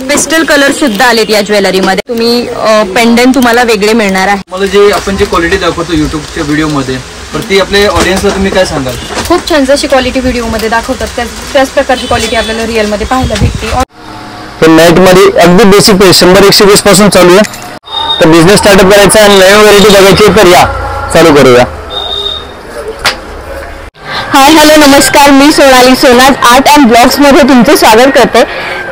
Pastel colour सुद्धा आलेत या ज्वेलरीमध्ये। तुम्ही पेंडंट तुम्हाला वेगळे मिळणार आहे। मला जे आपण जे क्वालिटी दाखवतो युट्यूबच्या व्हिडिओमध्ये तर ती आपल्या ऑडियन्सला तुम्ही काय सांगाल? खूप छान जशी क्वालिटी व्हिडिओमध्ये दाखवतात त्याच प्रकारची क्वालिटी आपल्याला रिअल मध्ये पाहायला भेटते। तर नाईट मध्ये अगदी बेसिक प्राइस 100-120 पासून चालू आहे। तर बिझनेस स्टार्टअप करायचा आणि नवीन व्हरायटी बघायची तर या चालू करूया। हाय हॅलो नमस्कार, मी सोनाली सोनाज आर्ट अँड ब्लॉग्स मध्ये तुमचे स्वागत करते।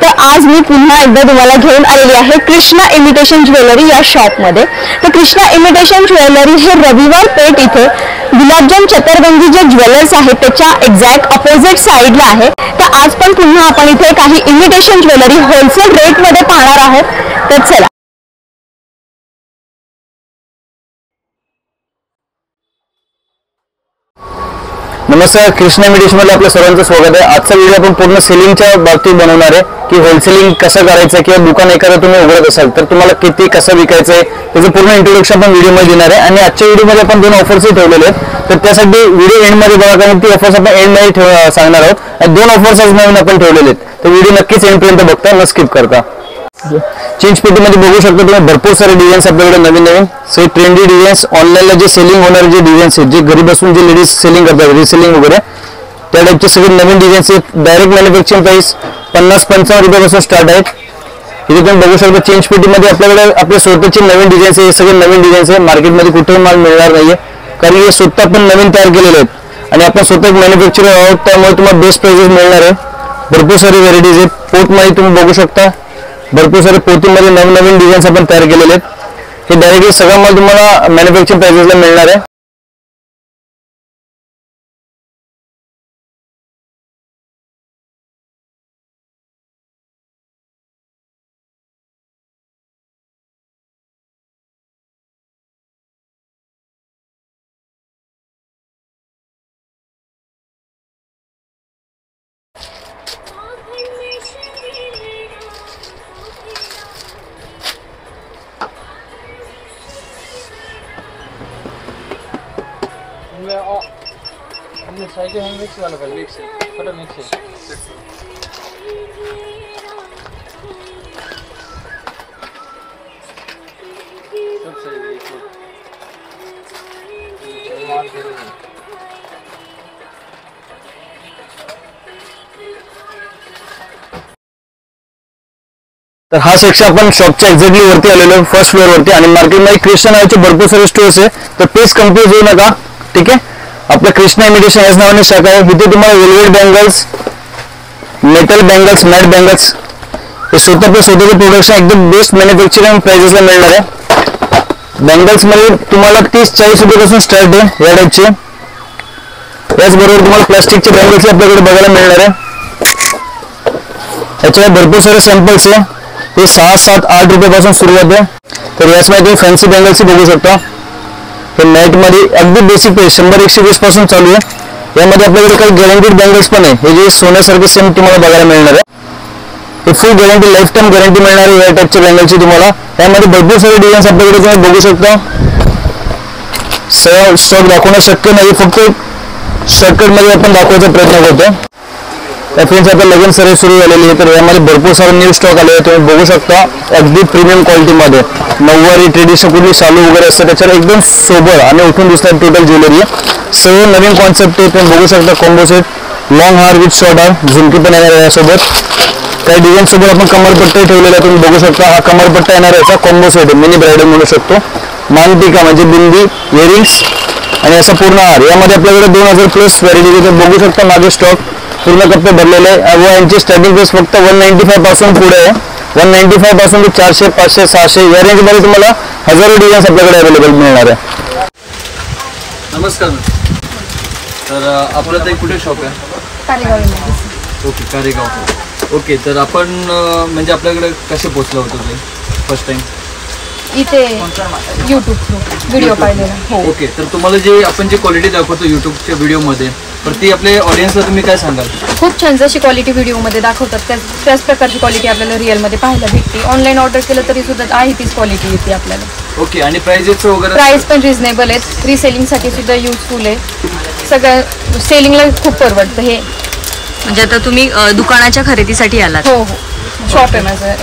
तर आज मी पुन्हा एकदा तुम्हाला घेऊन आलेली आहे कृष्णा इमिटेशन ज्वेलरी या शॉप मध्ये। तर कृष्णा इमिटेशन ज्वेलरी हे रविवार पेठ इथे गुलाबजाम चतरबंदी जे ज्वेलर्स आहेत त्याच्या एक्झॅक्ट अपोजिट साइडला आहे। तर आज पण पुन्हा आपण इथे काही इमिटेशन ज्वेलरी होलसेल रेट मध्ये पाहणार आहोत। तर चला। नमस्कार, कृष्णा इमिटेशन मध्ये आपल्या सर्वांचं स्वागत आहे। आजचा व्हिडिओ आपण पूर्ण सेलिंगच्या बाबतीत बनवणार आहे की होलसेलिंग कसं करायचं किंवा दुकान एखादं तुम्ही उघडत असाल तर तुम्हाला किती कसं विकायचं आहे त्याचं पूर्ण इंट्रोडक्शन आपण व्हिडिओमध्ये देणार आहे। आणि आजच्या व्हिडिओमध्ये आपण 2 ऑफर्सही ठेवलेले आहेत, तर त्यासाठी व्हिडिओ एंडमध्ये बघा कारण ती ऑफर्स आपण एंडमध्ये सांगणार आहोत। आणि 2 ऑफर्स आज नवीन आपण ठेवलेले आहेत, तर व्हिडिओ नक्कीच एंडपर्यंत बघता, न स्किप करता। चेंज पेटीमध्ये बघू शकता तुम्ही भरपूर सारे डिझाईन्स आपल्याकडे नवीन सगळे ट्रेंडी डिझाईन्स ऑनलाईनला जे सेलिंग होणारे जे डिझाईन्स आहेत, जे घरी बसून जे लेडीज सेलिंग करतात रिसेलिंग वगैरे त्या टाईपचे सगळे नवीन डिझाईन्स आहेत। डायरेक्ट मॅन्युफॅक्चरिंग प्राइस 50-55 रुपयापासून स्टार्ट आहेत। इथे तुम्ही बघू शकता चेंज पेटीमध्ये आपल्याकडे आपले स्वतःचे नवीन डिझाईन्स आहे, हे सगळे नवीन डिझाईन्स आहे। मार्केटमध्ये कुठेही माल मिळणार नाहीये कारण हे स्वतः पण नवीन तयार केलेले आहेत आणि आपण स्वतः मॅन्युफॅक्चरर आहोत, त्यामुळे तुम्हाला बेस्ट प्राइसेस मिळणार आहे। भरपूर सारी व्हरायटीज आहेत। पोतमध्ये तुम्ही बघू शकता भरपूर सारे पोतीमध्ये नवीन डिझाईन्स आपण तयार केलेले आहेत। हे डायरेक्टली सगळा माल तुम्हाला मॅन्युफॅक्चरिंग प्राइसेसला मिळणार आहे। तर हा सेक्शन आपण शॉपच्या एक्झॅक्टली वरती आलेलो फर्स्ट फ्लोअर वरती आणि मार्केटमध्ये कृष्णा नावाचे भरपूर सारे स्टोर्स आहे, तर प्लीज कन्फ्यूज होऊ नका, ठीक आहे। आपल्या कृष्णा इमिटेशन याच नावाने शाखा आहे। इथे तुम्हाला velvet bangles, metal bangles, matte bangles हे स्वतःचे प्रोडक्शन एकदम बेस्ट मॅन्युफॅक्चरिंग प्राइसेसला मिळणार आहे। बँगल्स मध्ये तुम्हाला 30-40 रुपयापासून स्टार्ट आहे या टाईपचे। याचबरोबर तुम्हाला प्लास्टिकचे बँगल्स आपल्याकडे बघायला मिळणार आहे। याच्यावर भरपूर सारे सॅम्पल्स आहे, हे 6-7-8 रुपयापासून सुरुवात आहे। तर याचमध्ये तुम्ही फॅन्सी बँगल्स बघू शकता। हे मॅट मध्ये अगदी बेसिक प्राइस 100-120 पासून चालू आहे। यामध्ये आपल्याकडे काही गॅरंटीड बँगल्स पण आहे, हे जे सोन्यासारखे सेम तुम्हाला बघायला मिळणार आहे। हे फुल गॅरंटी लाईफ टाइम गॅरंटी मिळणार आहे या टाईपच्या बँगल्सची तुम्हाला। यामध्ये भरपूर सारे डिझाईन्स आपल्याकडे तुम्ही बघू शकता। सगळा स्टॉक दाखवणं शक्य नाही, फक्त शॉर्टकट मध्ये आपण दाखवायचा प्रयत्न करतो। फ्रेंड्स आता लगन सर्विस सुरू झालेली आहे, तर यामध्ये भरपूर सारे न्यू स्टॉक आले तुम्ही बघू शकता। अगदी प्रीमियम क्वालिटीमध्ये नऊवारी ट्रेडिशनल कुठली चालू वगैरे असतं त्याच्यावर एकदम सोबर आणि उठून दिसणार टोटल ज्वेलरी आहे। सगळं नवीन कॉन्सेप्ट आहे, तुम्ही बघू शकता कॉम्बो सेट लॉंग हार विथ शॉर्ट हार झुमकी पण येणार आहे यासोबत। काही डिझाईन सोबत आपण कमरपट्टाही ठेवलेला तुम्ही बघू शकता। हा कमरपट्टा येणार याचा कॉम्बो सेट आहे, मिनी ब्रायडल म्हणू शकतो। मानटिका म्हणजे बिंदी, इयरिंग्स आणि असा पूर्ण हार। यामध्ये आपल्याकडे 2000+ व्हरायटी बघू शकता। मागे स्टॉक पूर्ण कप्पे भरलेले आहे व यांची स्टार्टिंग प्राइस फक्त 195 पासून पुढे आहे। 195 पासून ते 400, 500, 600 या रेंज मध्ये तुम्हाला हजारो डिझाईन्स आपल्याकडे अवेलेबल मिळणार आहे। नमस्कार, तर आपलं ते कुठे शॉप आहे? कारेगाव। ओके, कारेगाव। ओके, तर आपण म्हणजे आपल्याकडे कसे पोहोचलो होतो ते फर्स्ट टाइम? इथे YouTube थ्रू व्हिडिओ पाहिलेला। हो। ओके, तर तुम्हाला जे आपण जे क्वालिटी दाखवतो युट्यूबच्या व्हिडिओमध्ये तर ती आपल्या ऑडियन्सला तुम्ही काय सांगाल? खूप छान जशी क्वालिटी व्हिडिओमध्ये दाखवतात त्याच प्रकारची क्वालिटी आपल्याला रिअलमध्ये पाहायला भेटते। ऑनलाईन ऑर्डर केलं तरी सुद्धा आहे तीच क्वालिटी येते आपल्याला। ओके, आणि प्राइजेस वगैरे? प्राइस पण रिजनेबल आहेत, रिसेलिंगसाठी सुद्धा युजफुल आहे। सगळं सेलिंगला खूप परवडतं हे। म्हणजे आता तुम्ही दुकानाच्या खरेदीसाठी आलात? हो हो, शॉप आहे माझं आणि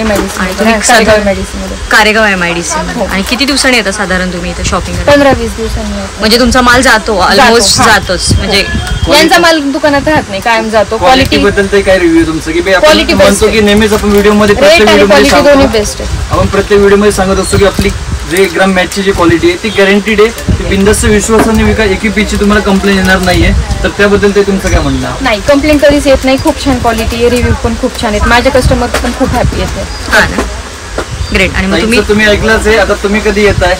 तुम्ही MIDC साधारण- मध्ये कारेगाव MIDC मध्ये. आणि किती दिवसांनी येतं साधारण तुम्ही इथे शॉपिंग करायला? 15-20 दिवसांनी येतो. म्हणजे तुमचा माल जातो ऑलमोस्ट हा. जातोच म्हणजे यांचा माल दुकानात राहत नाही, कायम जातो. क्वालिटी क्वालिटी बद्दल काय रिव्ह्यू तुमचं की आपण Quality best म्हणतो की आहे. नेहमीच आपण व्हिडिओ मध्ये रेट प्रत्येक आणि व्हिडिओ मध्ये क्वालिटी दोन्ही सांगतो बेस्ट आहे. आपण प्रत्येक व्हिडिओ मध्ये सांगत असतो की आपली जे ग्राम मॅचची जी क्वालिटी आहे ती गॅरंटीड आहे, ती बिंदास्त विश्वासाने विका. एकी पीची तुम्हाला कंप्लेंट येणार नाहीये. तर त्याबद्दल ते तुमचं काय म्हणणं आहे? नाही, कंप्लेंट कधीच येत नाही. खूप छान क्वालिटी आहे, रिव्ह्यू पण खूप छान आहेत. माझे कस्टमर पण खूप हॅपी येते. हा ना ग्रेट. आणि मग तुम्ही तुम्ही ऐकलंच आहे. आता तुम्ही कधी येताय?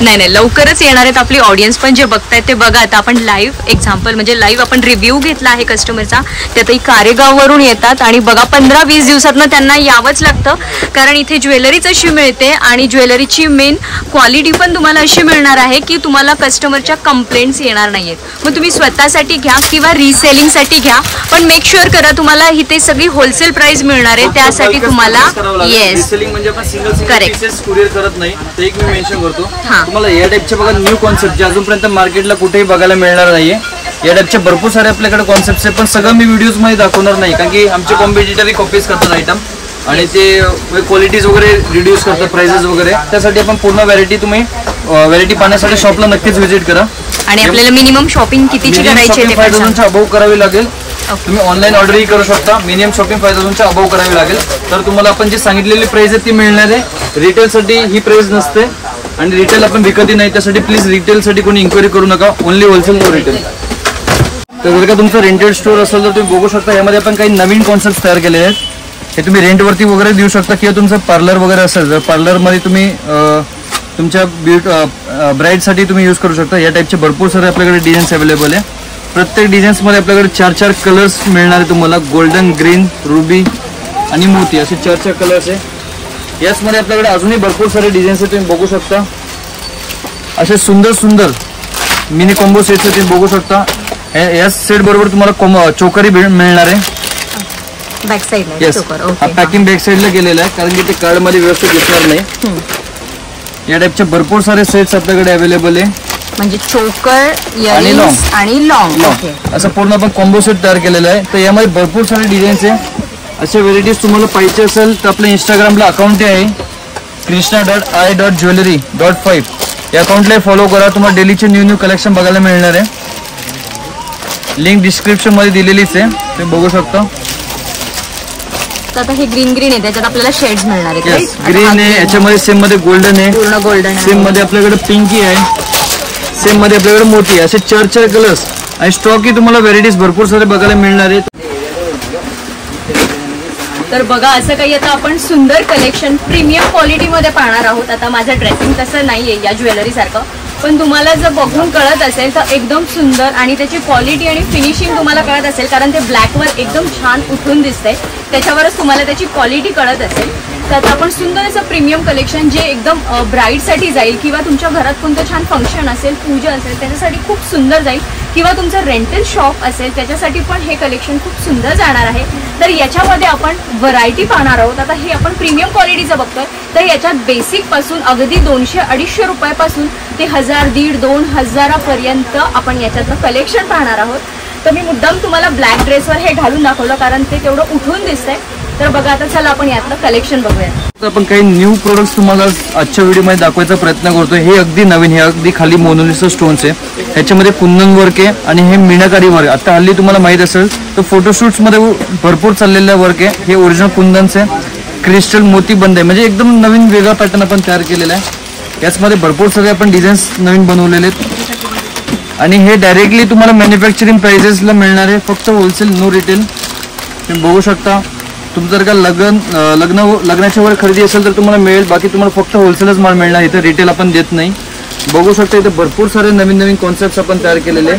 नाही लवकरच येणार आहेत. आपली ऑडियन्स पण जे बघतायत ते बघा. आता आपण लाईव्ह एक्झाम्पल म्हणजे लाईव्ह आपण रिव्ह्यू घेतला आहे कस्टमरचा. त्यातही कारेगाववरून येतात आणि बघा 15-20 दिवसातनं त्यांना यावंच लागतं, कारण इथे ज्वेलरीच अशी मिळते आणि ज्वेलरीची मेन क्वालिटी पण तुम्हाला अशी मिळणार आहे की तुम्हाला कस्टमरच्या कंप्लेंट्स येणार नाहीयेत. मग तुम्ही स्वतःसाठी घ्या किंवा रिसेलिंगसाठी घ्या, पण मेक शुअर करा तुम्हाला इथे सगळी होलसेल प्राइस मिळणार आहे. त्यासाठी तुम्हाला येस रिसेलिंग म्हणजे आपण सिंगल Correct. पीसेस कुरिअर करत नाही. ते एक मी मेन्शन करतो. हा. तुम्हाला या टाइपचे बघा न्यू कॉन्सेप्ट जे अजूनपर्यंत मार्केटला कुठेही बघायला मिळणार नाहीये. या टाइपचे भरपूर सारे आपल्याकडे कॉन्सेप्ट आहे, पण सगळं मी व्हिडिओज मध्ये दाखवणार नाही, कारण की आमचे कॉम्पिटिटरही कॉपीज करतात आयटम आणि ते क्वालिटीज वगैरे रिड्यूस करतात, प्राइसेस वगैरे. त्यासाठी आपण पूर्ण व्हॅरायटी तुम्ही व्हॅरायटी पाहण्यासाठी शॉपला नक्कीच व्हिजिट करा. आणि आपल्याला मिनिमम शॉपिंग कितीची करायची आहे ते पण सांगा. 5,000च्या अबव करावी लागेल. तुम्ही ऑनलाईन ऑर्डरही करू शकता. मिनिमम शॉपिंग 5,000च्या अबव करावी लागेल. तर तुम्हाला आपण जी सांगितलेली प्राइस आहे ती मिळणार आहे. रिटेलसाठी ही प्राइस नसते आणि रिटेल आपण विकतही नाही. त्यासाठी प्लीज रिटेलसाठी कोणी इन्क्वायरी करू नका. Only wholesale no retail. तर जर का तुमचं रेंटेड स्टोअर असेल तर तुम्ही बघू शकता. यामध्ये आपण काही नवीन कॉन्सेप्ट तयार केले आहेत. हे तुम्ही रेंटवरती वगैरे देऊ शकता किंवा तुमचं पार्लर वगैरे असेल तर पार्लरमध्ये तुम्ही तुमच्या ब्राईडसाठी तुम्ही यूज करू शकता. या टाईपचे भरपूर सारे आपल्याकडे डिझाईन्स अवेलेबल आहे. प्रत्येक डिझाईन्समध्ये आपल्याकडे 4 कलर्स मिळणार आहे तुम्हाला. गोल्डन, ग्रीन, रुबी आणि मोती असे 4 कलर्स आहे. याचमध्ये आपल्याकडे अजूनही भरपूर सारे डिझाईन्स आहेत, तुम्ही बघू शकता. असे सुंदर मिनी कॉम्बो सेट्स तुम्ही बघू शकता. या सेट बरोबर तुम्हाला चोकरी मिळणार आहे. Back side yes, packing back साईडला केलेलं आहे, कारण की ते कार्डमध्ये व्यवस्थित दिसणार नाही. या टाईपचे भरपूर सारे सेट्स आपल्याकडे अवेलेबल आहे. म्हणजे चोकर आणि long. आणि लॉंग असं पूर्ण आपण कॉम्बो सेट तयार केलेला आहे. तर यामध्ये भरपूर सारे डिझाईन्स आहे. असे व्हेरायटीज तुम्हाला पाहिजे असेल तर आपल्या इंस्टाग्रामला अकाउंट आहे krishna.i.jewelry.5. या अकाउंटला फॉलो करा. तुम्हाला डेलीचे न्यू कलेक्शन बघायला मिळणार आहे. लिंक डिस्क्रिप्शन मध्ये दिलेलीच आहे, तुम्ही बघू शकता. तर आता हे ग्रीन आहे, त्याच्यात आपल्याला शेड्स मिळणार आहेत. येस, ग्रीन आहे, याच्यामध्ये सेम मध्ये गोल्डन आहे, पूर्ण गोल्डन सेम मध्ये आपल्याकडे पिंकी आहे, सेम मध्ये आपल्याकडे मोती आहे. असे 4 कलर्स आणि स्टॉक ही तुम्हाला व्हेरायटीज भरपूर सारे बघायला मिळणार आहेत. तर बघा असं काही आता आपण सुंदर कलेक्शन प्रीमियम क्वालिटीमध्ये पाहणार आहोत. आता माझं ड्रेसिंग तसं नाहीये या ज्वेलरी सारखं, पण तुम्हाला जर बघून कळत असेल तर एकदम सुंदर आणि त्याची क्वालिटी आणि फिनिशिंग तुम्हाला कळत असेल, कारण ते ब्लॅकवर एकदम छान उठून दिसतंय. त्याच्यावरच तुम्हाला त्याची क्वालिटी कळत असेल. तर आता आपण सुंदर असं प्रीमियम कलेक्शन जे एकदम ब्राईडसाठी जाईल किंवा तुमच्या घरात कोणतं छान फंक्शन असेल, पूजा असेल, त्याच्यासाठी खूप सुंदर जाईल, किंवा तुमचं रेंटल शॉप असेल त्याच्यासाठी पण हे कलेक्शन खूप सुंदर जाणार आहे. तर याच्यामध्ये आपण व्हरायटी पाहणार आहोत. आता हे आपण प्रीमियम क्वालिटीचं बघतोय, तर याच्यात बेसिक पासून अगदी 200-250 रुपयापासून ते 1000-1500 पर्यंत आपण याच्यातलं कलेक्शन पाहणार आहोत. तर मी मुद्दाम तुम्हाला ब्लॅक ड्रेसवर हे घालून दाखवलं, कारण ते तेवढं उठून दिसतंय. तर बघा आता चला आपण यातलं कलेक्शन बघूया. आपण काही न्यू प्रोडक्ट्स तुम्हाला आजच्या व्हिडिओमध्ये दाखवायचा प्रयत्न करतोय. हे अगदी नवीन, हे अगदी खाली मोनालिसा स्टोन्स आहे. ह्याच्यामध्ये कुंदन वर्क आहे आणि हे मीनाकारी वर्क. आता हल्ली तुम्हाला माहित असेल तर फोटोशूट्स मध्ये भरपूर चाललेलं वर्क आहे. हे ओरिजिनल कुंदनचे क्रिस्टल मोती बंद आहे, म्हणजे एकदम नवीन वेगळा पॅटर्न आपण तयार केलेला आहे. याचमध्ये भरपूर सारे आपण डिझाईन्स नवीन बनवलेले आहेत आणि हे डायरेक्टली तुम्हाला मॅन्युफॅक्चरिंग प्राइसेसला मिळणार आहे, फक्त होलसेल नो रिटेल. तुम्ही बघू शकता. तुमचं जर का लग्नाच्या वर खरेदी असेल तर तुम्हाला मिळेल, बाकी तुम्हाला फक्त होलसेलच माल मिळणार. इथं रिटेल आपण देत नाही. बघू शकता इथे भरपूर सारे नवीन कॉन्सेप्ट आपण तयार केलेले.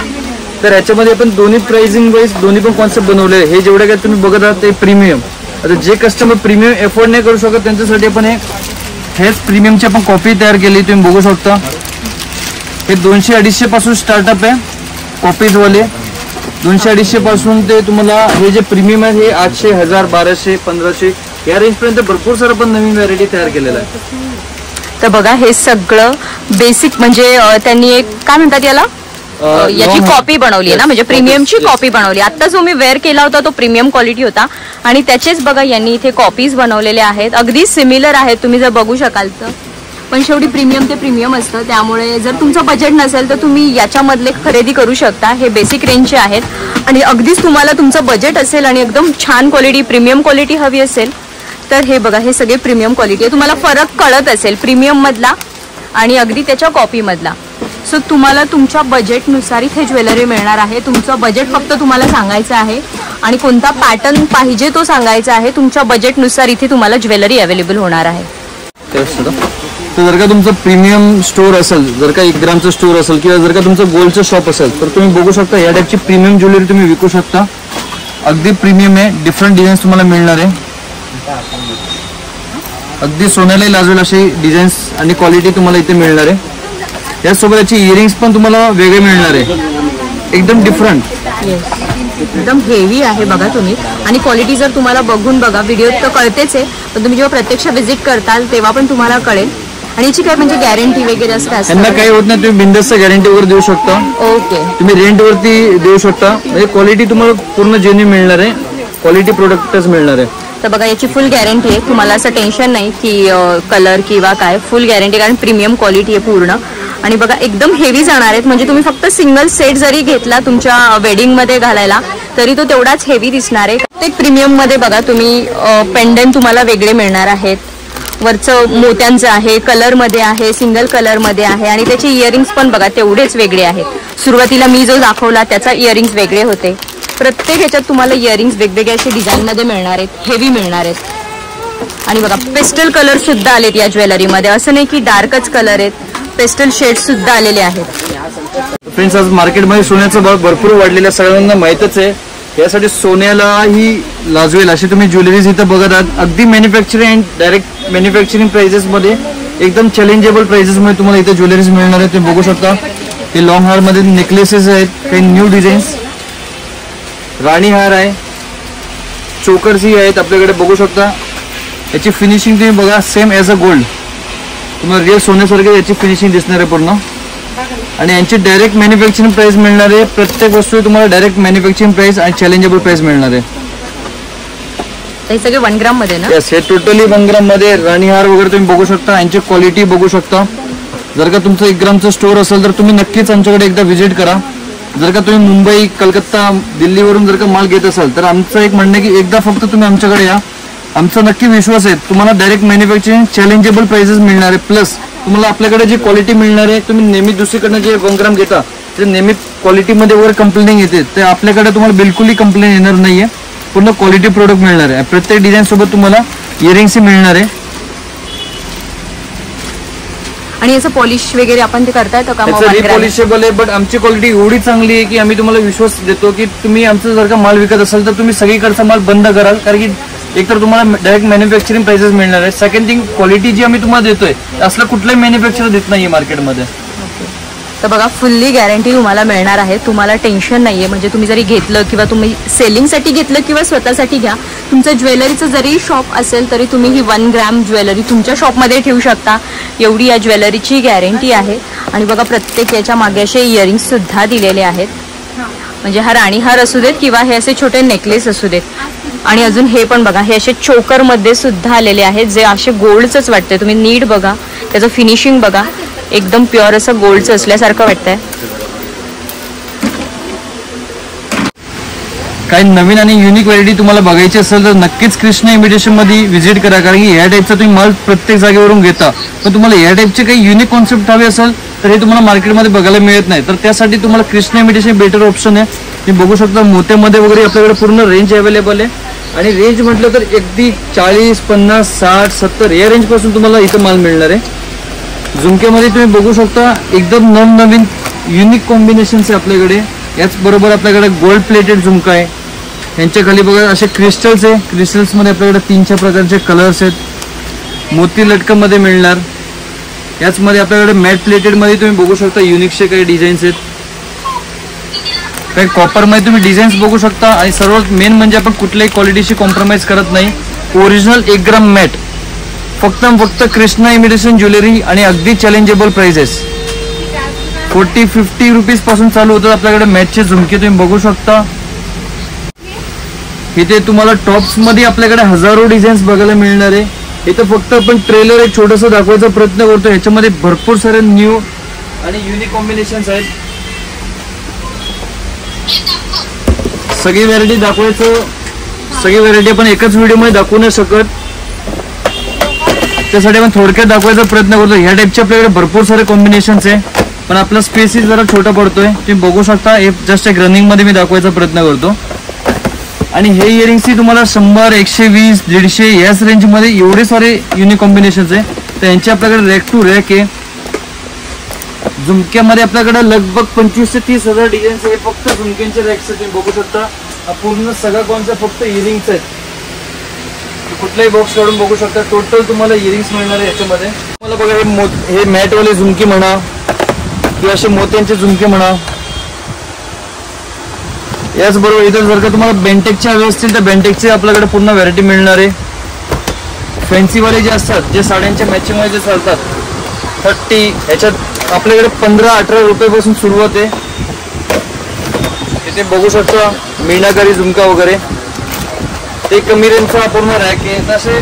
तर याच्यामध्ये आपण दोन्ही प्राइसिंग वाईज दोन्ही पण कॉन्सेप्ट बनवले. हे जेवढे काय तुम्ही बघत आहात ते प्रीमियम. आता जे कस्टमर प्रीमियम एफोर्ड नाही करू शकत त्यांच्यासाठी आपण हेच प्रीमियमची आपण कॉपी तयार केली. तुम्ही बघू शकता. हे 200-250 पासून स्टार्टअप आहे कॉपीजवाले. 200-250 पासून ते तुम्हाला हे जे प्रीमियम आहे हे 800, 1000, 1200, 1500 या रेंज पर्यंत भरपूर सारं पण नवीन व्हरायटी तयार केलेला आहे. तर बघा हे सगळं बेसिक म्हणजे त्यांनी एक काय म्हणतात याला याची कॉपी बनवली आहे ना, म्हणजे प्रीमियमची कॉपी बनवली. आता जो मी वेअर केला होता तो प्रीमियम क्वालिटी होता आणि त्याचेच बघा यांनी इथे कॉपीज बनवलेल्या आहेत. अगदी सिमिलर आहेत, तुम्ही जर बघू शकाल तर. पण शेवटी प्रीमियम ते प्रीमियम असतं, त्यामुळे जर तुमचं बजेट नसेल तर तुम्ही याच्यामधले खरेदी करू शकता. हे बेसिक रेंजचे आहेत आणि अगदीच तुम्हाला तुमचं बजेट असेल आणि एकदम छान क्वालिटी प्रीमियम क्वालिटी हवी असेल तर हे बघा, हे सगळे प्रीमियम क्वालिटी आहे. तुम्हाला फरक कळत असेल प्रीमियम मधला आणि अगदी त्याच्या कॉपी मधला. सो तुम्हाला तुमच्या बजेटनुसार इथे ज्वेलरी मिळणार आहे. तुमचं बजेट फक्त तुम्हाला सांगायचं आहे आणि कोणता पॅटर्न पाहिजे तो सांगायचा आहे. तुमच्या बजेटनुसार इथे तुम्हाला ज्वेलरी अवेलेबल होणार आहे. तर जर का तुमचं प्रीमियम स्टोर असेल, जर का 1 ग्रामचं स्टोर असेल किंवा जर का तुमचं गोल्डचं शॉप असेल तर तुम्ही बघू शकता या टाईपची प्रीमियम ज्वेलरी तुम्ही विकू शकता. अगदी प्रीमियम आहे, डिफरंट डिझाईन्स तुम्हाला मिळणार आहे. अगदी सोन्याला लाजवेल अशी डिझाईन्स आणि क्वालिटी तुम्हाला इथे मिळणार आहे. यासोबत याची इयरिंग्स पण तुम्हाला वेगळे मिळणार आहे, एकदम डिफरंट. एकदम हेवी आहे बघा तुम्ही. आणि क्वालिटी जर तुम्हाला बघून बघा, व्हिडिओ तर कळतेच आहे, पण तुम्ही जेव्हा प्रत्यक्ष व्हिजिट करताल तेव्हा पण तुम्हाला कळेल. आणि याची काय म्हणजे गॅरंटी वगैरे असं काय त्यांना काही होत नाही, तुम्ही बिंदास्त गॅरंटी वगैरे देऊ शकता. ओके, तुम्ही रेंट वरती देऊ शकता. म्हणजे क्वालिटी तुम्हाला पूर्ण जेन्युइन मिळणार आहे, क्वालिटी प्रोडक्टच मिळणार आहे. तर बघा याची फुल गॅरंटी आहे, तुम्हाला असं टेन्शन नाही की कलर किंवा काय. फुल गॅरंटी, कारण प्रीमियम क्वालिटी आहे पूर्ण. आणि बघा एकदम हेवी जाणार आहेत, म्हणजे तुम्ही फक्त सिंगल सेट जरी घेतला तुमच्या वेडिंग मध्ये घालायला तरी तो तेवढाच हेवी दिसणार आहे. प्रत्येक प्रीमियम मध्ये बघा तुम्ही पेंडंट तुम्हाला वेगळे मिळणार आहेत. वरचं मोत्यांचं आहे, कलर मध्ये आहे, सिंगल कलर मध्ये आहे आणि त्याचे इयरिंग्स पण बघा तेवढेच वेगळे आहेत. सुरुवातीला मी जो दाखवला त्याचा इयरिंग्स वेगळे होते. प्रत्येक ह्याच्यात तुम्हाला इयरिंग्स वेगवेगळे असे डिझाईन मध्ये मिळणार आहेत, हेवी मिळणार आहेत. आणि बघा पेस्टल कलर सुद्धा आलेत या ज्वेलरीमध्ये, असं नाही की डार्कच कलर आहेत, पेस्टल शेड सुद्धा आलेले आहेत. फ्रेंड्स, आज मार्केटमध्ये सोन्याचा भाव भरपूर वाढलेला सगळ्यांना माहितच आहे. यासाठी सोन्यालाही लाजवेल अशी तुम्ही ज्वेलरीज इथं बघत आहात. अगदी मॅन्युफॅक्चरिंग अँड डायरेक्ट मॅन्युफॅक्चरिंग प्राइसेसमध्ये एकदम चॅलेंजेबल प्राइसेसमध्ये तुम्हाला इथे ज्वेलरीज मिळणार आहेत. तुम्ही बघू शकता हे लॉंग हार मध्ये नेकलेसेस आहेत, काही न्यू डिझाईन्स, राणी हार आहे, चोकर्सही आहेत आपल्याकडे बघू शकता. याची फिनिशिंग तुम्ही बघा, सेम ॲज अ गोल्ड, तुम्हाला रिअल सोन्यासारखे याची फिनिशिंग दिसणार आहे पूर्ण. आणि यांची डायरेक्ट मॅन्युफॅक्चरिंग प्राइस मिळणार आहे. प्रत्येक वस्तू तुम्हाला डायरेक्ट मॅन्युफॅक्चरिंग प्राइस आणि चॅलेंजेबल प्राइस मिळणार आहे. हे सगळे 1 ग्राम मध्ये ना? यस, हे टोटली 1 ग्राम मध्ये राणी हार वगैरे तुम्ही बघू शकता. यांची क्वालिटी बघू शकता. जर का तुमचं 1 ग्रामचं स्टोर असेल तर तुम्ही नक्कीच आमच्याकडे एकदा व्हिजिट करा. जर का तुम्ही मुंबई, कलकत्ता, दिल्लीवरून जर का माल घेत असाल तर आमचं एक म्हणणं आहे की एकदा फक्त तुम्ही आमच्याकडे या. आमचा नक्की विश्वास आहे तुम्हाला डायरेक्ट मॅन्युफॅक्चरिंग चॅलेंजेबल प्राइसेस मिळणार आहे. प्लस तुम्हाला आपल्याकडे जी क्वालिटी मिळणार आहे, तुम्ही नेहमी दुसरीकडनं जे 1 ग्राम घेता ते नेहमी क्वालिटीमध्ये वगैरे कंप्लेनिंग येते, ते आपल्याकडे तुम्हाला बिलकुलही कंप्लेन येणार नाहीये. पूर्ण क्वालिटी प्रोडक्ट मिळणार आहे. प्रत्येक डिझाईन सोबत तुम्हाला इयरिंग्स मिळणार आहे. आणि याचं पॉलिश वगैरे आपण ते करता येतं का? रिपॉलिशेबल आहे, बट आमची क्वालिटी एवढी चांगली आहे की आम्ही तुम्हाला विश्वास देतो की तुम्ही आमचं जर का माल विकत असाल तर तुम्ही सगळीकडचा माल बंद कराल. कारण की एकतर तुम्हाला डायरेक्ट मॅन्युफॅक्चरिंग प्राइसेस मिळणार आहे. सेकंड थिंग, क्वालिटी जी आम्ही तुम्हाला देतोय असलं कुठलाही मॅन्युफॅक्चर देत नाहीये मार्केटमध्ये. तर बघा फुल्ली गॅरंटी तुम्हाला मिळणार आहे. तुम्हाला टेन्शन नाहीये. म्हणजे तुम्ही जरी घेतलं किंवा तुम्ही सेलिंगसाठी घेतलं किंवा स्वतःसाठी घ्या, तुमचं ज्वेलरीचं जरी शॉप असेल तरी तुम्ही ही 1 ग्रॅम ज्वेलरी तुमच्या शॉपमध्ये ठेवू शकता. एवढी या ज्वेलरीची गॅरंटी आहे. आणि बघा प्रत्येक याच्या मागे असे इयरिंग्स सुद्धा दिलेले आहेत. म्हणजे हा राणी हार असू देत किंवा हे असे छोटे नेकलेस असू देत. आणि अजून हे पण बघा, हे असे चोकर मध्ये सुद्धा आलेले आहेत जे असे गोल्डच वाटते. तुम्ही नीट बघा, त्याचं फिनिशिंग बघा, एकदम प्युअर असं गोल्डचं असल्यासारखं वाटतंय. काही नवीन आणि युनिक व्हरायटी तुम्हाला बघायची असेल तर नक्कीच कृष्णा इमिटेशन मध्ये व्हिजिट करा. कारण की या टाईपचा तुम्ही माल प्रत्येक जागेवरून घेता, पण तुम्हाला या टाईपचे काही युनिक कॉन्सेप्ट हवे असेल तर हे तुम्हाला मार्केटमध्ये बघायला मिळत नाही. तर त्यासाठी तुम्हाला कृष्णा इमिटेशन बेटर ऑप्शन आहे. तुम्ही बघू शकता मोत्यामध्ये वगैरे आपल्याकडे पूर्ण रेंज अवेलेबल आहे. आणि रेंज म्हटलं तर अगदी 40, 50, 60, 70 या रेंज पासून तुम्हाला इथं माल मिळणार आहे. झुमक्यामध्ये तुम्ही बघू शकता एकदम नवनवीन युनिक कॉम्बिनेशन्स आहे आपल्याकडे. याच बरोबर आपल्याकडे गोल्ड प्लेटेड झुमका आहे. यांच्या खाली बघा असे क्रिस्टल्स आहे. क्रिस्टल्समध्ये आपल्याकडे 3-4 प्रकारचे कलर्स आहेत. मोती लटकामध्ये मिळणार. याचमध्ये आपल्याकडे मॅट प्लेटेडमध्ये तुम्ही बघू शकता युनिकचे काही डिझाईन्स आहेत. काही कॉपरमध्ये तुम्ही डिझाईन्स बघू शकता. आणि सर्वात मेन म्हणजे आपण कुठल्याही क्वालिटीशी कॉम्प्रोमाइज करत नाही. ओरिजिनल 1 ग्राम मॅट, फक्त कृष्णा इमिटेशन ज्वेलरी आणि अगदी चॅलेंजेबल प्राइसेस. 40-50 रुपीज पासून चालू होतात आपल्याकडे मॅचचे झुमके. तुम्ही बघू शकता इथे तुम्हाला टॉप्स मध्ये आपल्याकडे हजारो डिझाईन्स बघायला मिळणार आहे. इथं फक्त आपण ट्रेलर एक छोटासा दाखवायचा प्रयत्न करतो. ह्याच्यामध्ये भरपूर सारे न्यू आणि युनिक कॉम्बिनेशन्स आहेत. सगळी व्हरायटी सगळी व्हरायटी आपण एकाच व्हिडिओमध्ये दाखवू नाही शकत, त्यासाठी आपण थोडक्यात दाखवायचा प्रयत्न करतो. ह्या टाईपचे आपल्याकडे भरपूर सारे कॉम्बिनेशन्स आहे, पण आपला स्पेस जरा छोटा पडतोय. तुम्ही बघू शकता हे जस्ट एक रनिंग मध्ये मी दाखवायचा प्रयत्न करतो. आणि हे इयरिंग्स तुम्हाला 100, 120, 150 याच रेंज मध्ये एवढे सारे युनिक कॉम्बिनेशन्स आहे. तर यांचे आपल्याकडे रॅक टू रॅक आहे. झुमक्यामध्ये आपल्याकडे लगभग 25 ते 30 हजार डिझाईन्स आहे. फक्त झुमक्यांचे रॅक्स तुम्ही बघू शकता. हा पूर्ण सगळा कॉन्सेप्ट फक्त इयरिंग्स आहेत. कुठलाही बॉक्स काढून बघू शकता. टोटल तुम्हाला इयरिंग्स मिळणार आहे याच्यामध्ये. तुम्हाला बघा हे मॅटवाले झुमके म्हणा किंवा असे मोत्यांचे झुमके म्हणा. याचबरोबर इथं जर का तुम्हाला बेंटेकचे हवे असतील तर बेंटेकचे आपल्याकडे पूर्ण व्हरायटी मिळणार आहे. फॅन्सीवाले जे असतात जे साड्यांच्या मॅचिंग मध्ये चालतात 30, ह्याच्यात आपल्याकडे 15-18 रुपयापासून सुरुवात आहे. इथे बघू शकता मीनाकारी झुमका वगैरे ते कमी रेंजचा पूर्ण रॅक आहे. तसे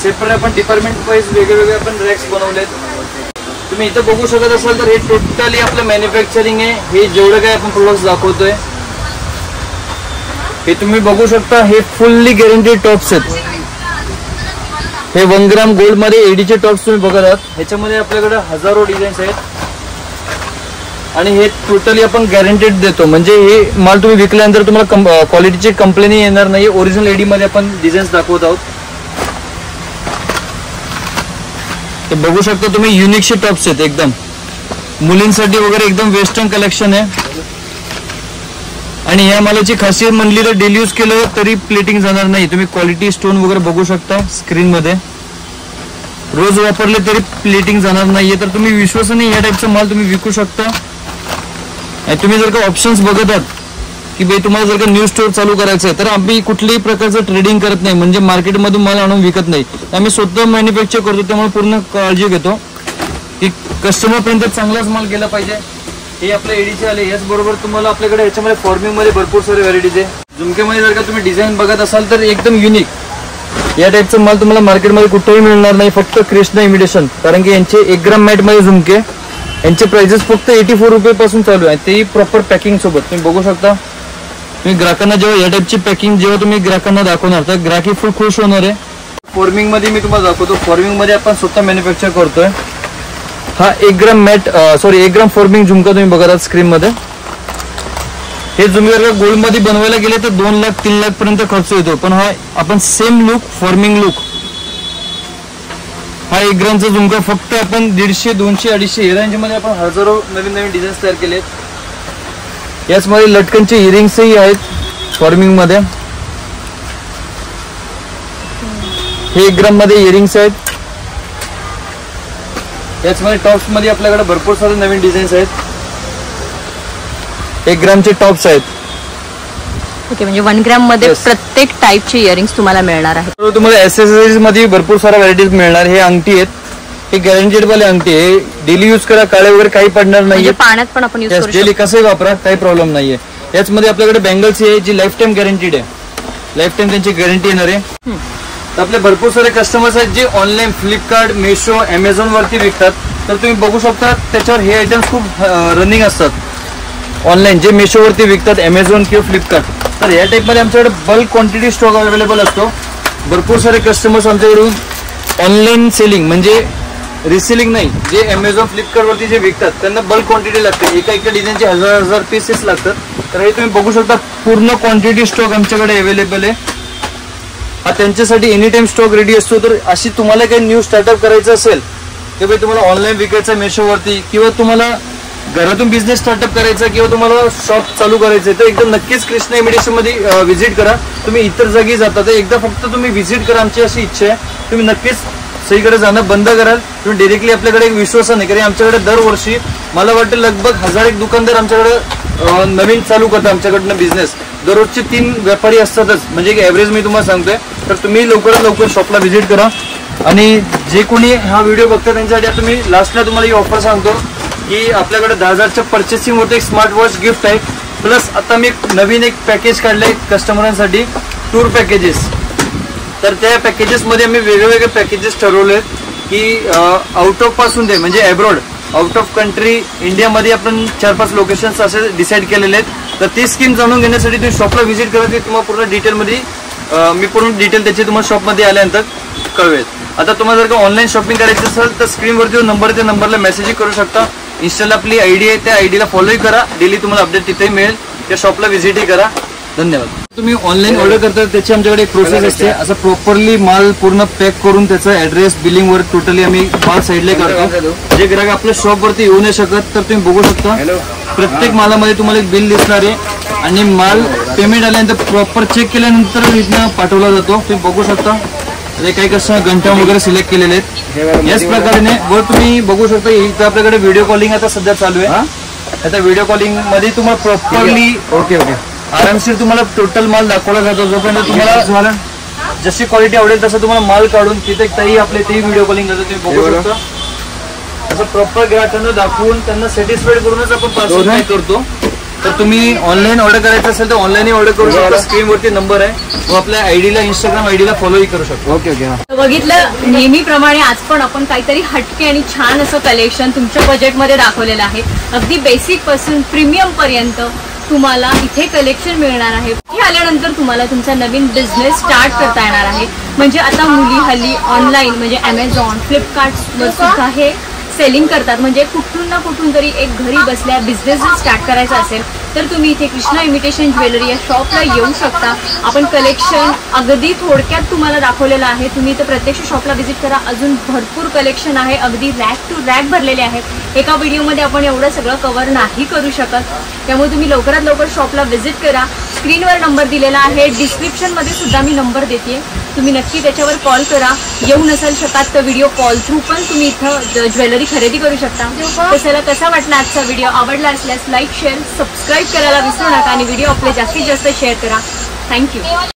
सेपरेट आपण डिपार्टमेंट वाईज वेगवेगळे आपण रॅक्स बनवलेत. तुम्ही इथं बघू शकत असाल तर हे टोटली आपलं मॅन्युफॅक्चरिंग आहे. हे जेवढं काही आपण प्रोडक्ट्स दाखवतोय हे तुम्ही बघू शकता. हे फुल्ली गॅरंटेड टॉप्स आहेत. हे 1 ग्राम गोल्ड मध्ये एडीचे टॉप्स तुम्ही बघत आहात. ह्याच्यामध्ये आपल्याकडे हजारो डिझाईन्स आहेत आणि हे टोटली आपण गॅरंटेड देतो. म्हणजे हे माल तुम्ही विकल्यानंतर तुम्हाला क्वालिटीची कंप्लेंट येणार नाही. ओरिजिनल एडी मध्ये आपण डिझाईन्स दाखवत आहोत. ते बघू शकता तुम्ही युनिकचे टॉप्स आहेत. एकदम मुलींसाठी वगैरे एकदम वेस्टर्न कलेक्शन आहे. आणि या मालाची खासियत म्हणली तर डेली यूज केलं तरी प्लेटिंग जाणार नाही. तुम्ही क्वालिटी स्टोन वगैरे बघू शकता स्क्रीन मध्ये. रोज वापरले तरी प्लेटिंग जाणार नाहीये. तर तुम्ही विश्वासाने या टाईपचा माल तुम्ही विकू शकता. आणि तुम्ही जर का ऑप्शन्स बघत आहात की भाई तुम्हाला जर का न्यू स्टोर चालू करायचं आहे तर आम्ही कुठल्याही प्रकारचं ट्रेडिंग करत नाही. म्हणजे मार्केटमधून माल आणून विकत नाही. आम्ही स्वतः मॅन्युफॅक्चर करतो. त्यामुळे पूर्ण काळजी घेतो की कस्टमर पर्यंत चांगलाच माल गेला पाहिजे. हे आपल्या एडीचे आले. याचबरोबर तुम्हाला आपल्याकडे याच्यामध्ये फॉर्मिंग मध्ये भरपूर सारे व्हरायटीज आहे. झुमक्यामध्ये जर का तुम्ही डिझाईन बघत असाल तर एकदम युनिक या टाईपचा माल तुम्हाला मार्केटमध्ये कुठेही मिळणार नाही. फक्त कृष्णा इमिटेशन. कारण की यांचे 1 ग्राम मॅट मध्ये झुमके यांचे प्राइसेस फक्त 84 रुपये पासून चालू आहे. तेही प्रॉपर पॅकिंग सोबत. तुम्ही बघू शकता. तुम्ही ग्राहकांना जेव्हा या टाईपची पॅकिंग जेव्हा तुम्ही ग्राहकांना दाखवणार तर ग्राहक फुल खुश होणार आहे. फॉर्मिंग मध्ये मी तुम्हाला दाखवतो. फॉर्मिंग मध्ये आपण स्वतः मॅन्युफॅक्चर करतोय. हा 1 ग्राम 1 ग्राम फॉर्मिंग झुमका तुम्ही बघत आहात स्क्रीन मध्ये. हे झुमके जर गोल्ड मध्ये बनवायला गेले तर 2 लाख 3 लाख पर्यंत खर्च येतो. पण हा आपण सेम लुक फॉर्मिंग लुक हा 1 ग्रामचा झुमका फक्त आपण 150, 200, 250 या रेंज मध्ये आपण हजारो नवीन नवीन डिझाईन्स तयार केले. याचमध्ये लटकनचे इयरिंग्सही आहेत फॉर्मिंग मध्ये. हे 1 ग्राम मध्ये इयरिंग्स आहेत. याचमध्ये टॉप्स मध्ये आपल्याकडे भरपूर सारे नवीन डिझाईन्स आहेत. 1 ग्रामचे टॉप्स आहेत. ओके, म्हणजे 1 ग्राम मध्ये प्रत्येक टाईपचे इयरिंग्स तुम्हाला मिळणार आहेत. तुम्हाला एक्सेसरीज मध्ये भरपूर साऱ्या व्हरायटीज मिळणार. हे अंगठी आहेत. हे गॅरंटेड वाले अंगठी आहे. डेली यूज करा, काळे वगैरे काही पडणार नाहीये. पाण्यात पण आपण यूज करू शकतो. डेली कसंही वापरा, काही प्रॉब्लेम नाहीये. याचमध्ये आपल्याकडे बँगल्स आहे जी लाईफ टाइम गॅरंटीड आहे. लाईफ टाइम त्यांची गॅरंटी येणार आहे. आपले भरपूर सारे कस्टमर्स आहेत जे ऑनलाईन फ्लिपकार्ट, मेशो, अमेझॉन वरती विकतात. तर तुम्ही बघू शकता त्याच्यावर हे आयटम्स खूप रनिंग असतात ऑनलाईन जे मेशो वरती विकतात, अमेझॉन किंवा फ्लिपकार्ट. तर या टाईप मध्ये आमच्याकडे बल्क क्वांटिटी स्टॉक अवेलेबल असतो. भरपूर सारे कस्टमर्स आमच्याकडून ऑनलाईन सेलिंग म्हणजे रिसेलिंग नाही, जे अमेझॉन फ्लिपकार्ट वरती जे विकतात त्यांना बल्क क्वांटिटी लागते. एका डिझाईनचे 1000 पीसेस लागतात. तर हे तुम्ही बघू शकता पूर्ण क्वांटिटी स्टॉक आमच्याकडे अवेलेबल आहे. हा त्यांच्यासाठी एनी टाइम स्टॉक रेडी असतो. तर अशी तुम्हाला काही न्यू स्टार्टअप करायचं असेल की भाई तुम्हाला ऑनलाईन विकायचं मेशोवरती किंवा तुम्हाला घरातून बिझनेस स्टार्टअप करायचा किंवा तुम्हाला शॉप चालू करायचं तर एकदम नक्कीच कृष्णा इमिटेशन मध्ये व्हिजिट करा. तुम्ही इतर जागी जाता तर एकदा फक्त तुम्ही व्हिजिट करा. आमची अशी इच्छा आहे. तुम्ही नक्कीच सगळीकडे जाणं बंद कराल. तुम्ही डायरेक्टली आपल्याकडे एक विश्वासाने, कारण आमच्याकडे दरवर्षी मला वाटतं लगभग 1001 दुकानदार आमच्याकडे नवीन चालू करतात आमच्याकडनं बिझनेस. दररोजचे 3 व्यापारी असतातच. म्हणजे एक ॲव्हरेज मी तुम्हाला सांगतोय. तर तुम्ही लवकरात लवकर शॉपला व्हिजिट करा. आणि जे कोणी हा व्हिडिओ बघतात त्यांच्यासाठी आता मी लास्टला तुम्हाला ही ऑफर सांगतो की आपल्याकडे 10,000च्या परचेसिंग वरती एक स्मार्ट वॉच गिफ्ट आहे. प्लस आता मी नवीन एक पॅकेज काढलंय कस्टमरांसाठी, टूर पॅकेजेस. तर त्या पॅकेजेसमध्ये आम्ही वेगवेगळे पॅकेजेस ठरवले की आउट ऑफ पासून ते म्हणजे अब्रॉड, आउट ऑफ कंट्री, इंडियामध्ये आपण 4-5 लोकेशन्स असे डिसाईड केलेले आहेत. तर ती स्कीम जाणून घेण्यासाठी तुम्ही शॉपला व्हिजिट करा, की तुम्हाला पूर्ण डिटेलमध्ये मी पूर्ण डिटेल त्याची तुम्हाला शॉपमध्ये आल्यानंतर कळवेल. आता तुम्हाला जर का ऑनलाईन शॉपिंग करायचं असेल तर स्क्रीनवरती नंबर, त्या नंबरला मेसेज करू शकता. इन्स्टाला आपली आयडी आहे, त्या आयडीला फॉलोही करा. डेली तुम्हाला अपडेट तिथेही मिळेल. त्या शॉपला व्हिजिटही करा. धन्यवाद. तुम्ही ऑनलाईन ऑर्डर करता त्याची आमच्याकडे एक प्रोसेस असते. असं प्रॉपरली माल पूर्ण पॅक करून त्याचा ऍड्रेस, बिलिंग वर टोटली आम्ही माल साईडला करतो. जे ग्राहक आपल्या शॉपवरती येऊ नाही शकत तर तुम्ही बघू शकता प्रत्येक मालामध्ये तुम्हाला एक बिल दिसणार आहे आणि माल पेमेंट आल्यानंतर प्रॉपर चेक केल्यानंतर इथनं पाठवला जातो. तुम्ही बघू शकता काही कसं घंटा वगैरे सिलेक्ट केलेले आहेत. याच प्रकारे वर तुम्ही बघू शकता इथं आपल्याकडे व्हिडिओ कॉलिंग आता सध्या चालू आहे. आता व्हिडिओ कॉलिंग मध्ये तुम्हाला प्रॉपरली ओके आरामशीर तुम्हाला टोटल माल दाखवला जातो. जोपर्यंत तुम्हाला जशी क्वालिटी आवडेल तसं तुम्हाला माल काढून तिथे तेही आपले तेही व्हिडिओ कॉलिंग करतो. तुम्ही बघू शकता असं प्रॉपर ग्राहकांना दाखवून त्यांना सॅटिस्फाईड करूनच आपण पार्सल करतो. तर तुम्ही ऑनलाईन ऑर्डर करायचं असेल तर ऑनलाईन ऑर्डर करू शकता. स्क्रीनवरती नंबर आहे, व आपल्या आयडीला इंस्टाग्राम आयडीला फॉलोही करू शकतो. ओके. बघितलं नेहमीप्रमाणे आज पण आपण काहीतरी हटके आणि छान असं कलेक्शन तुमच्या बजेटमध्ये दाखवलेलं आहे. अगदी बेसिक पासून प्रीमियम पर्यंत तुम्हाला इथे कलेक्शन मिळणार आहे. हे आल्यानंतर तुम्हाला तुमचा नवीन बिझनेस स्टार्ट करता येणार आहे. म्हणजे आता मुली हल्ली ऑनलाईन म्हणजे Amazon, फ्लिपकार्टवर सुद्धा हे सेलिंग करतात. म्हणजे कुठून ना कुठून तरी एक घरी बसल्या बिझनेस जर स्टार्ट करायचा असेल तर तुम्ही इथे कृष्णा इमिटेशन ज्वेलरी या शॉपला येऊ शकता. आपण कलेक्शन अगदी थोडक्यात तुम्हाला दाखवलेलं आहे. तुम्ही इथं प्रत्यक्ष शॉपला व्हिजिट करा. अजून भरपूर कलेक्शन आहे, अगदी रॅक टू रॅक भरलेले आहेत. एका व्हिडिओमध्ये आपण एवढं सगळं कव्हर नाही करू शकत. त्यामुळे तुम्ही लवकरात लवकर शॉपला व्हिजिट करा. स्क्रीनवर नंबर दिलेला आहे, डिस्क्रिप्शनमध्ये सुद्धा मी नंबर देते. तुम्ही नक्की त्याच्यावर कॉल करा. येऊ नसेल शकत तर व्हिडिओ कॉल थ्रू पण तुम्ही इथं ज्वेलरी खरेदी करू शकता. तर कसा वाटला आजचा व्हिडिओ? आवडला असल्यास लाईक, शेअर, सबस्क्राईब करायला विसरू नका आणि व्हिडिओ आपले जास्तीत जास्त शेअर करा. थँक्यू.